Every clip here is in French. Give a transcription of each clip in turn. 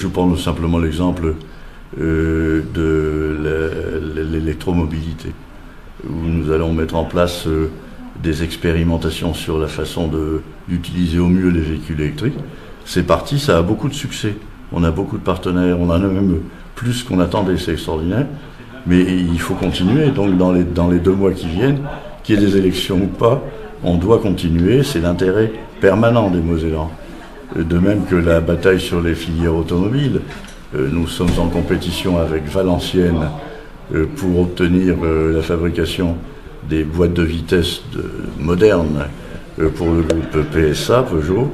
Je prends simplement l'exemple de l'électromobilité, où nous allons mettre en place des expérimentations sur la façon d'utiliser au mieux les véhicules électriques. C'est parti, ça a beaucoup de succès. On a beaucoup de partenaires, on en a même plus qu'on attendait, c'est extraordinaire. Mais il faut continuer, donc dans les 2 mois qui viennent, qu'il y ait des élections ou pas, on doit continuer, c'est l'intérêt permanent des Mosellans. De même que la bataille sur les filières automobiles, nous sommes en compétition avec Valenciennes pour obtenir la fabrication des boîtes de vitesse modernes pour le groupe PSA, Peugeot.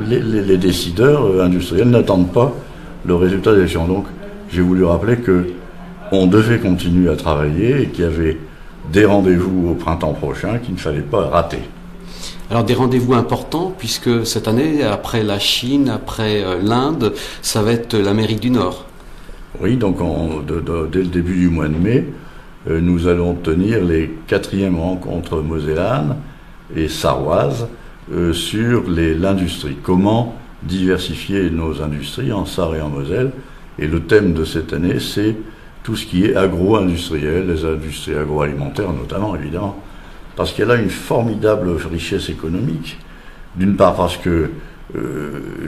Les décideurs industriels n'attendent pas le résultat des élections. Donc j'ai voulu rappeler qu'on devait continuer à travailler et qu'il y avait des rendez-vous au printemps prochain qu'il ne fallait pas rater. Alors des rendez-vous importants, puisque cette année, après la Chine, après l'Inde, ça va être l'Amérique du Nord. Oui, donc dès le début du mois de mai, nous allons tenir les 4e rencontres mosellanes et sarroises sur l'industrie. Comment diversifier nos industries en Sarre et en Moselle. Et le thème de cette année, c'est tout ce qui est agro-industriel, les industries agroalimentaires notamment, évidemment. Parce qu'elle a une formidable richesse économique. D'une part parce que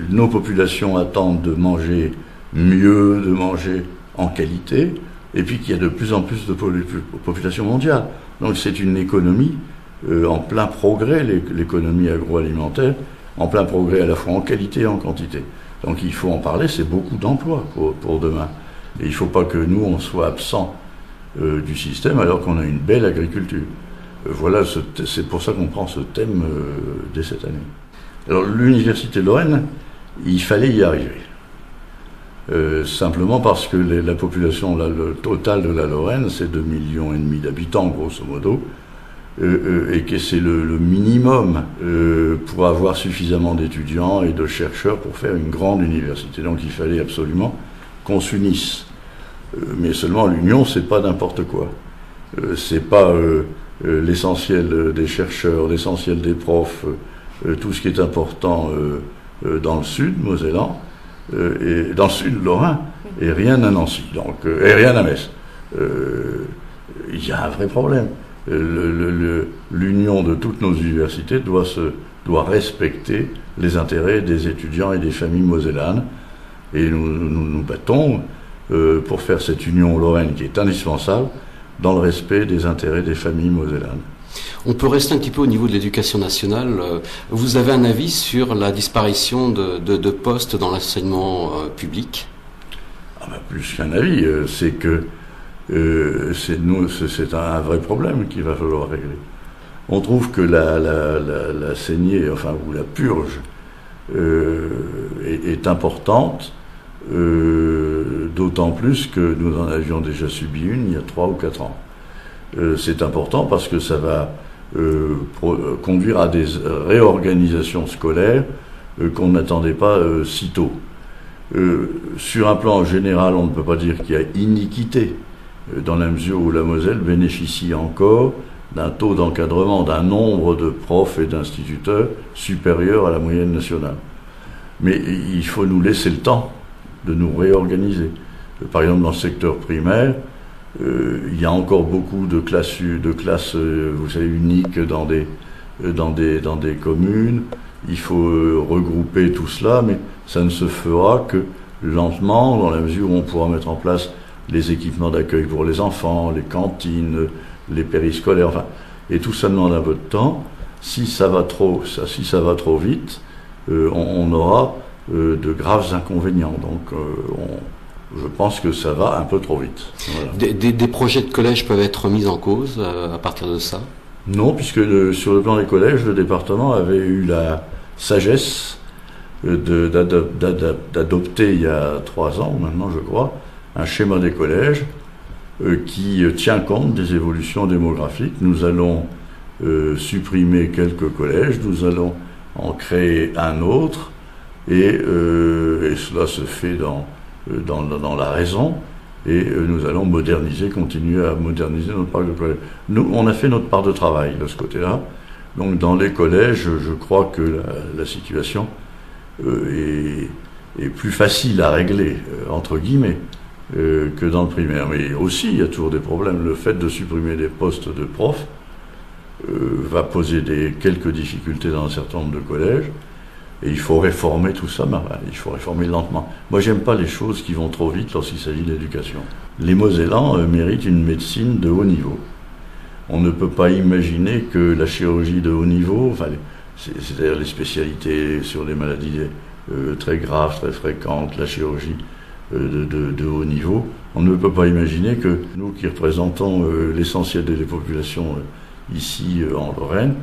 nos populations attendent de manger mieux, de manger en qualité, et puis qu'il y a de plus en plus de population mondiale. Donc c'est une économie en plein progrès, l'économie agroalimentaire, en plein progrès à la fois en qualité et en quantité. Donc il faut en parler, c'est beaucoup d'emplois pour demain. Et il ne faut pas que nous, on soit absents du système alors qu'on a une belle agriculture. Voilà, c'est pour ça qu'on prend ce thème dès cette année. Alors l'Université de Lorraine, il fallait y arriver. Simplement parce que la population le total de la Lorraine, c'est 2,5 millions d'habitants, grosso modo, et que c'est le minimum pour avoir suffisamment d'étudiants et de chercheurs pour faire une grande université. Donc il fallait absolument qu'on s'unisse. Mais seulement l'union, c'est pas n'importe quoi. C'est pas l'essentiel des chercheurs, l'essentiel des profs, tout ce qui est important dans le sud mosellan, et dans le sud lorrain, et rien à Nancy, donc, et rien à Metz. Il y a un vrai problème. L'union de toutes nos universités doit respecter les intérêts des étudiants et des familles mosellanes. Et nous battons pour faire cette union lorraine qui est indispensable dans le respect des intérêts des familles mosellanes. On peut rester un petit peu au niveau de l'éducation nationale. Vous avez un avis sur la disparition de postes dans l'enseignement public ? Plus qu'un avis, c'est que c'est un vrai problème qu'il va falloir régler. On trouve que la saignée, ou la purge, est importante, d'autant plus que nous en avions déjà subi une il y a 3 ou 4 ans. C'est important parce que ça va conduire à des réorganisations scolaires qu'on n'attendait pas si tôt. Sur un plan général, on ne peut pas dire qu'il y a iniquité, dans la mesure où la Moselle bénéficie encore d'un taux d'encadrement, d'un nombre de profs et d'instituteurs supérieur à la moyenne nationale. Mais il faut nous laisser le temps de nous réorganiser. Par exemple, dans le secteur primaire, il y a encore beaucoup de classes vous savez, uniques dans des communes. Il faut regrouper tout cela, mais ça ne se fera que lentement, dans la mesure où on pourra mettre en place les équipements d'accueil pour les enfants, les cantines, les périscolaires, et tout ça demande un peu de temps. Si ça va trop vite, on aura de graves inconvénients. Donc je pense que ça va un peu trop vite. Voilà. Des projets de collège peuvent être mis en cause à partir de ça ? Non, puisque sur le plan des collèges, le département avait eu la sagesse d'adopter il y a 3 ans, maintenant je crois, un schéma des collèges qui tient compte des évolutions démographiques. Nous allons supprimer quelques collèges, nous allons en créer un autre, et cela se fait dans la raison, et nous allons continuer à moderniser notre parc de collèges. Nous, on a fait notre part de travail de ce côté-là. Donc dans les collèges, je crois que la situation est plus facile à régler, entre guillemets, que dans le primaire. Mais aussi, il y a toujours des problèmes. Le fait de supprimer des postes de profs va poser quelques difficultés dans un certain nombre de collèges. Et il faut réformer tout ça, il faut réformer lentement. Moi, j'aime pas les choses qui vont trop vite lorsqu'il s'agit d'éducation. Les Mosellans méritent une médecine de haut niveau. On ne peut pas imaginer que la chirurgie de haut niveau, c'est-à-dire les spécialités sur les maladies très graves, très fréquentes, la chirurgie de haut niveau, on ne peut pas imaginer que nous qui représentons l'essentiel des populations ici en Lorraine,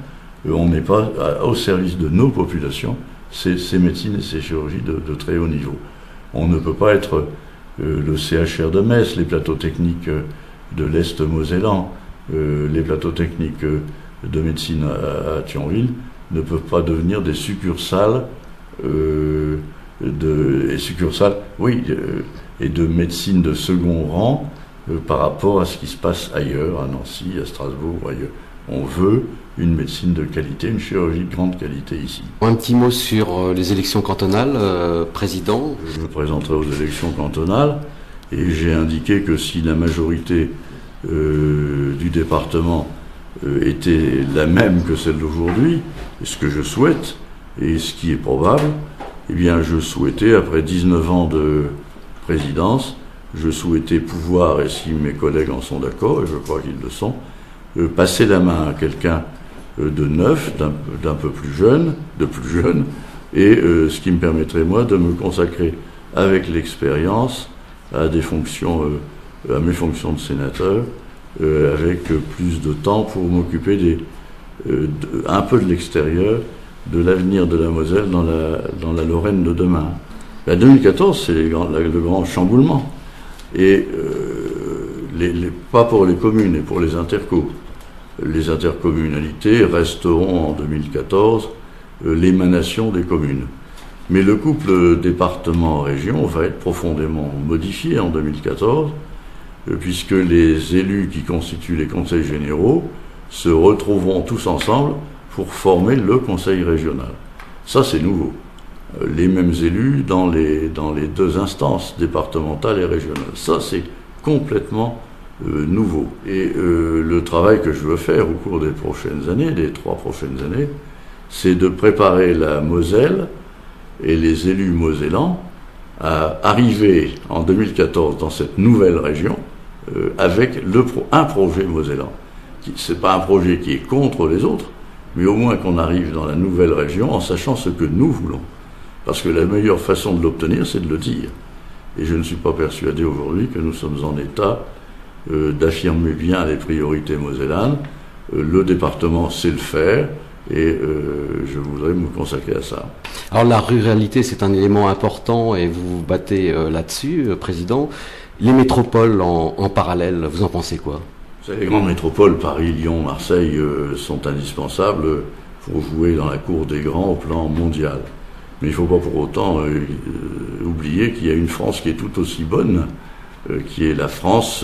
on n'est pas au service de nos populations ces médecines et ces chirurgies de très haut niveau. On ne peut pas être le CHR de Metz, les plateaux techniques de l'Est mosellan, les plateaux techniques de médecine à Thionville ne peuvent pas devenir des succursales et de médecine de second rang par rapport à ce qui se passe ailleurs, à Nancy, à Strasbourg ou ailleurs. On veut une médecine de qualité, une chirurgie de grande qualité ici. Un petit mot sur les élections cantonales, président. Je me présenterai aux élections cantonales et j'ai indiqué que si la majorité du département était la même que celle d'aujourd'hui, ce que je souhaite et ce qui est probable, eh bien je souhaitais, après 19 ans de présidence, je souhaitais pouvoir, et si mes collègues en sont d'accord, et je crois qu'ils le sont, passer la main à quelqu'un de neuf, d'un peu plus jeune, et ce qui me permettrait, moi, de me consacrer avec l'expérience à mes fonctions de sénateur, avec plus de temps pour m'occuper un peu de l'extérieur, de l'avenir de la Moselle dans la Lorraine de demain. La 2014, c'est le grand chamboulement. Et pas pour les communes et pour les intercos. Les intercommunalités resteront en 2014 l'émanation des communes. Mais le couple département-région va être profondément modifié en 2014, puisque les élus qui constituent les conseils généraux se retrouveront tous ensemble pour former le conseil régional. Ça, c'est nouveau. Les mêmes élus dans les deux instances, départementales et régionales. Ça, c'est complètement nouveau. Et le travail que je veux faire au cours des prochaines années, des 3 prochaines années, c'est de préparer la Moselle et les élus mosellans à arriver en 2014 dans cette nouvelle région avec un projet mosellan. C'est pas un projet qui est contre les autres, mais au moins qu'on arrive dans la nouvelle région en sachant ce que nous voulons. Parce que la meilleure façon de l'obtenir, c'est de le dire. Et je ne suis pas persuadé aujourd'hui que nous sommes en état d'affirmer bien les priorités mosellanes. Le département sait le faire et je voudrais me consacrer à ça. Alors la ruralité, c'est un élément important et vous vous battez là-dessus, Président. Les métropoles en parallèle, vous en pensez quoi ? Les grandes métropoles, Paris, Lyon, Marseille, sont indispensables pour jouer dans la cour des grands au plan mondial. Mais il ne faut pas pour autant oublier qu'il y a une France qui est tout aussi bonne, qui est la France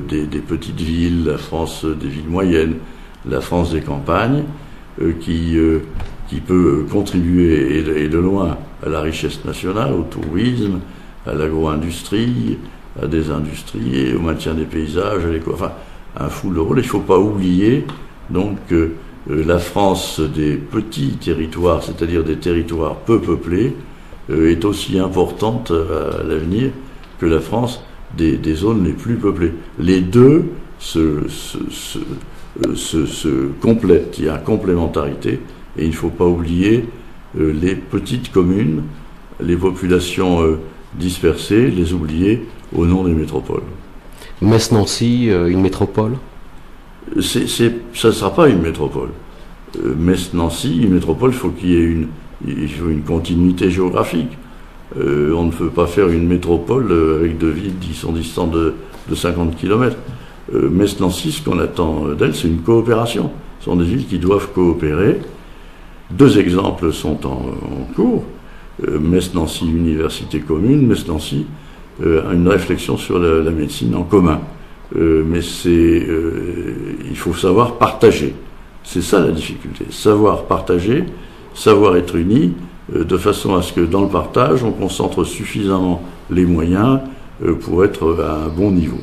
des petites villes, la France des villes moyennes, la France des campagnes, qui peut contribuer, et de loin, à la richesse nationale, au tourisme, à l'agro-industrie, à des industries, au maintien des paysages, un foule de rôles. Il ne faut pas oublier donc la France des petits territoires, c'est-à-dire des territoires peu peuplés, est aussi importante à l'avenir que la France des zones les plus peuplées. Les deux se complètent, il y a une complémentarité, et il ne faut pas oublier les petites communes, les populations dispersées, les oublier au nom des métropoles. Metz-Nancy, une métropole ? Ça ne sera pas une métropole. Metz-Nancy, une métropole, il faut qu'il y ait une continuité géographique. On ne peut pas faire une métropole avec 2 villes qui sont distantes de 50 km. Metz-Nancy, ce qu'on attend d'elle, c'est une coopération. Ce sont des villes qui doivent coopérer. 2 exemples sont en cours. Metz-Nancy, université commune. Metz-Nancy, une réflexion sur la médecine en commun. Mais il faut savoir partager. C'est ça la difficulté. Savoir partager savoir être unis, de façon à ce que dans le partage, on concentre suffisamment les moyens pour être à un bon niveau.